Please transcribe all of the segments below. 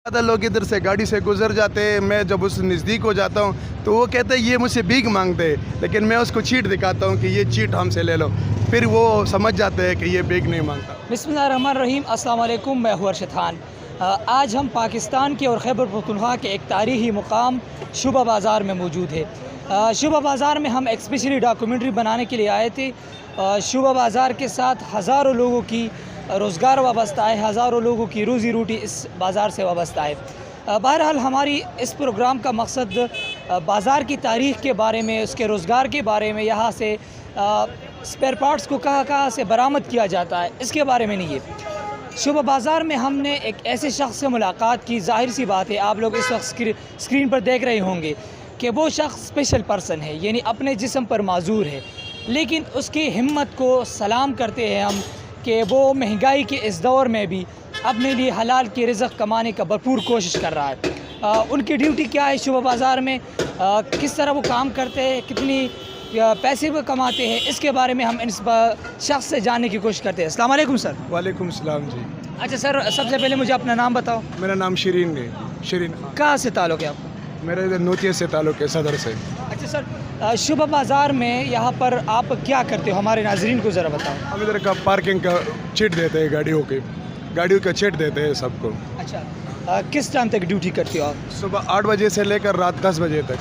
ज़्यादा लोग इधर से गाड़ी से गुजर जाते हैं। मैं जब उस नज़दीक हो जाता हूँ तो वो कहते हैं ये मुझसे भीख मांगते हैं, लेकिन मैं उसको चीट दिखाता हूँ कि ये चीट हमसे ले लो, फिर वो समझ जाते हैं कि ये भीख नहीं मांगता। बिस्मिल्लाहिर्रहमानिर्रहीम, अस्सलाम वालेकुम। मैं हूँ अरशद खान। आज हम पाकिस्तान के और खैबर पख्तूनख्वा के एक तारीख़ी मुकाम शुबा बाज़ार में मौजूद है। शुबा बाज़ार में हम एक स्पेशली डॉक्यूमेंट्री बनाने के लिए आए थे। शुबा बाज़ार के साथ हज़ारों लोगों की रोज़गार वाबस्ता है, हज़ारों लोगों की रोज़ी रोटी इस बाज़ार से वाबस्ता है। बहरहाल हमारी इस प्रोग्राम का मकसद बाज़ार की तारीख़ के बारे में, उसके रोज़गार के बारे में, यहाँ से स्पेयर पार्ट्स को कहाँ से बरामद किया जाता है, इसके बारे में नहीं है। शुबा बाज़ार में हमने एक ऐसे शख्स से मुलाकात की। ज़ाहिर सी बात है, आप लोग इस वक्त स्क्रीन पर देख रहे होंगे कि वो शख्स स्पेशल पर्सन है, यानी अपने जिस्म पर माजूर है, लेकिन उसकी हिम्मत को सलाम करते हैं हम कि वो महंगाई के इस दौर में भी अपने लिए हलाल की रिज़्क़ कमाने का भरपूर कोशिश कर रहा है। उनकी ड्यूटी क्या है शुबा बाज़ार में, किस तरह वो काम करते हैं, कितनी पैसे वो कमाते हैं, इसके बारे में हम इस शख्स से जानने की कोशिश करते हैं। अस्सलाम वालेकुम सर। वालेकुम सलाम जी। अच्छा सर, सबसे पहले मुझे अपना नाम बताओ। मेरा नाम शिरीन है, शिरीन। कहाँ से ताल्लुक़ है आपका? मेरा इधर नोतिया से ताल्लुक़ है, सदर से। अच्छा सर, शुबा बाज़ार में यहाँ पर आप क्या करते हो, हमारे नाज़रीन को ज़रा बताओ। हम इधर का पार्किंग का चिट देते हैं, गाड़ियों का चिट देते हैं सबको। अच्छा, किस टाइम तक ड्यूटी करते हो आप? सुबह 8 बजे से लेकर रात 10 बजे तक।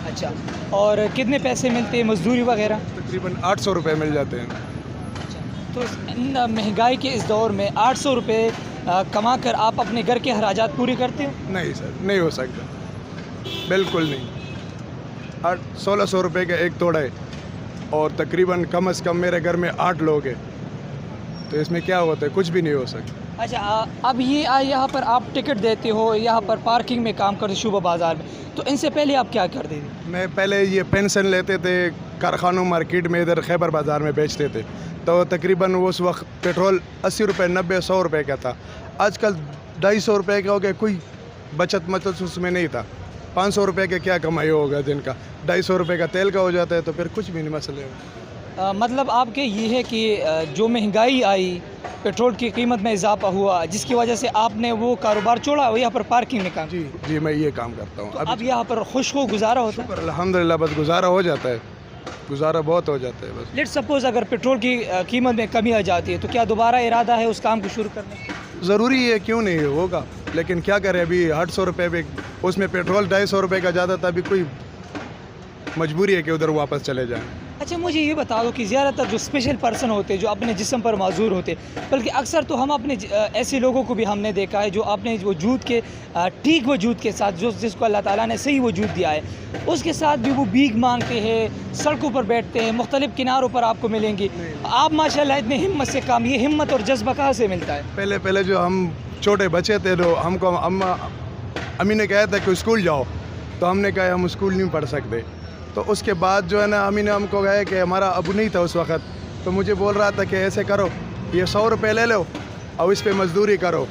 अच्छा, और कितने पैसे मिलते हैं, मजदूरी वगैरह? तकरीबन 800 रुपये मिल जाते हैं। तो इन महंगाई के इस दौर में 800 रुपये कमा कर आप अपने घर के अखराजात पूरे करते हो? नहीं सर, नहीं हो सकता, बिल्कुल नहीं। 1600 रुपये का एक तोड़ा है और तकरीबन कम से कम मेरे घर में 8 लोग हैं, तो इसमें क्या होता है, कुछ भी नहीं हो सकता। अच्छा, अब ये यहाँ पर आप टिकट देते हो, यहाँ पर पार्किंग में काम करते शुबा बाज़ार में, तो इनसे पहले आप क्या करते थे? मैं पहले ये पेंशन लेते थे, कारखानों मार्केट में इधर खैबर बाज़ार में बेचते थे, तो तकरीबन उस वक्त पेट्रोल 80 रुपये, 90, 100 रुपये का था। आजकल 250 रुपये का हो गया, कोई बचत उसमें नहीं था। 500 रुपये का क्या कमाई होगा दिन का, 250 रुपये का तेल का हो जाता है, तो फिर कुछ भी नहीं मसले हो। मतलब आपके ये है कि जो महंगाई आई, पेट्रोल की कीमत में इजाफा हुआ, जिसकी वजह से आपने वो कारोबार छोड़ा, वो यहाँ पर पार्किंग में काम। जी, मैं ये काम करता हूँ। तो अब यहाँ पर खुश हो गुजारा होता है? अल्हम्दुलिल्लाह, बस गुजारा हो जाता है, गुजारा बहुत हो जाता है बस। लेट्स सपोज अगर पेट्रोल की कीमत में कमी आ जाती है, तो क्या दोबारा इरादा है उस काम को शुरू करने का? ज़रूरी है, क्यों नहीं होगा, लेकिन क्या करें, अभी 800 रुपये में, उसमें पेट्रोल 250 रुपये का ज़्यादा था, अभी कोई मजबूरी है कि उधर वापस चले जाएं। अच्छा, मुझे ये बता दो कि ज़्यादातर जो स्पेशल पर्सन होते हैं, जो अपने जिस्म पर माजूर होते, बल्कि अक्सर तो हम अपने ऐसे लोगों को भी हमने देखा है जो अपने वजूद के ठीक वजूद के साथ, जो जिसको अल्लाह ताला ने सही वजूद दिया है, उसके साथ भी वो भीख मांगते हैं, सड़कों पर बैठते हैं, मुख्तलिफ किनारों पर आपको मिलेंगी। आप माशाल्लाह इतने हिम्मत से काम, ये हिम्मत और जज्बा कहाँ से मिलता है? पहले जो हम छोटे बच्चे थे, तो हमको अम्मी ने कहा था कि स्कूल जाओ, तो हमने कहा हम स्कूल नहीं पढ़ सकते। तो उसके बाद जो है ना, अम्मी ने हमको कहा कि हमारा अबू नहीं था उस वक़्त, तो मुझे बोल रहा था कि ऐसे करो, ये 100 रुपये ले लो और इस पे मज़दूरी करो,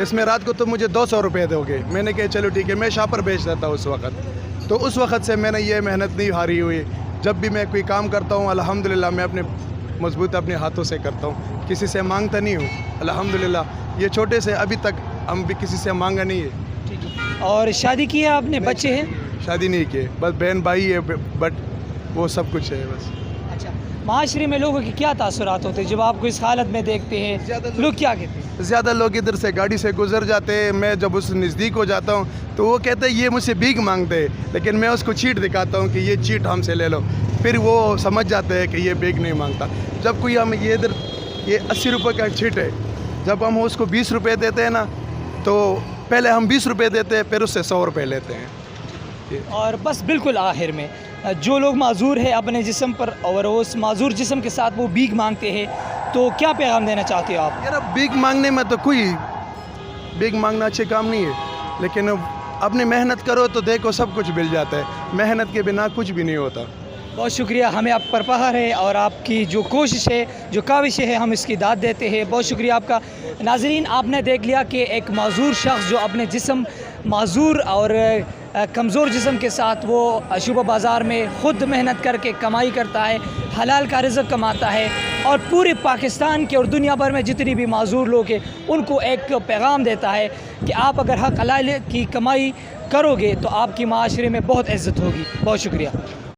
इसमें रात को तो मुझे 200 रुपये दोगे। मैंने कहा चलो ठीक है, मैं शापर बेच देता उस वक़्त। तो उस वक़्त से मैंने ये मेहनत नहीं हारी हुई। जब भी मैं कोई काम करता हूँ, अल्हम्दुलिल्लाह मैं अपने मजबूत अपने हाथों से करता हूँ, किसी से मांगता नहीं हूँ। अल्हम्दुलिल्लाह ये छोटे से अभी तक हम भी किसी से मांगा नहीं है। और शादी की है आपने, बच्चे हैं? शादी नहीं की, बस बहन भाई है, बट वो सब कुछ है बस। अच्छा, माशरे में लोगों के क्या तासुरात होते हैं जब आपको इस हालत में देखते हैं? लोग क्या कहते हैं? ज़्यादा लोग इधर से गाड़ी से गुजर जाते हैं। मैं जब उस नज़दीक हो जाता हूँ तो वो कहते हैं ये मुझसे भीख मांगते हैं, लेकिन मैं उसको चीट दिखाता हूँ कि ये चीट हमसे ले लो, फिर वो समझ जाते हैं कि ये भीख नहीं मांगता। जब कोई हम ये इधर ये 80 रुपये का चीट है, जब हम उसको 20 रुपये देते हैं ना, तो पहले हम 20 रुपये देते हैं, फिर उससे 100 रुपये लेते हैं। और बस बिल्कुल आखिर में, जो लोग माजूर है अपने जिस्म पर और उस माजूर जिस्म के साथ वो भीख मांगते हैं, तो क्या पैगाम देना चाहते हो आप? यार, भीख मांगने में तो कोई भीख मांगना अच्छे काम नहीं है, लेकिन अपनी मेहनत करो तो देखो सब कुछ मिल जाता है। मेहनत के बिना कुछ भी नहीं होता। बहुत शुक्रिया, हमें आप पर फख्र है और आपकी जो कोशिश है, जो काविश है, हम इसकी दाद देते हैं। बहुत शुक्रिया आपका। नाज़रीन, आपने देख लिया कि एक माजूर शख्स जो अपने जिस्म माजूर और कमज़ोर जिस्म के साथ वो शुबा बाज़ार में ख़ुद मेहनत करके कमाई करता है, हलाल का रिज़्क़ कमाता है اور پورے پاکستان کے اور دنیا بھر میں جتنی بھی معذور لوگ ہیں ان کو ایک پیغام دیتا ہے کہ آپ اگر حق حلال کی کمائی کرو گے تو آپ کی معاشرے میں بہت عزت ہوگی. بہت شکریہ.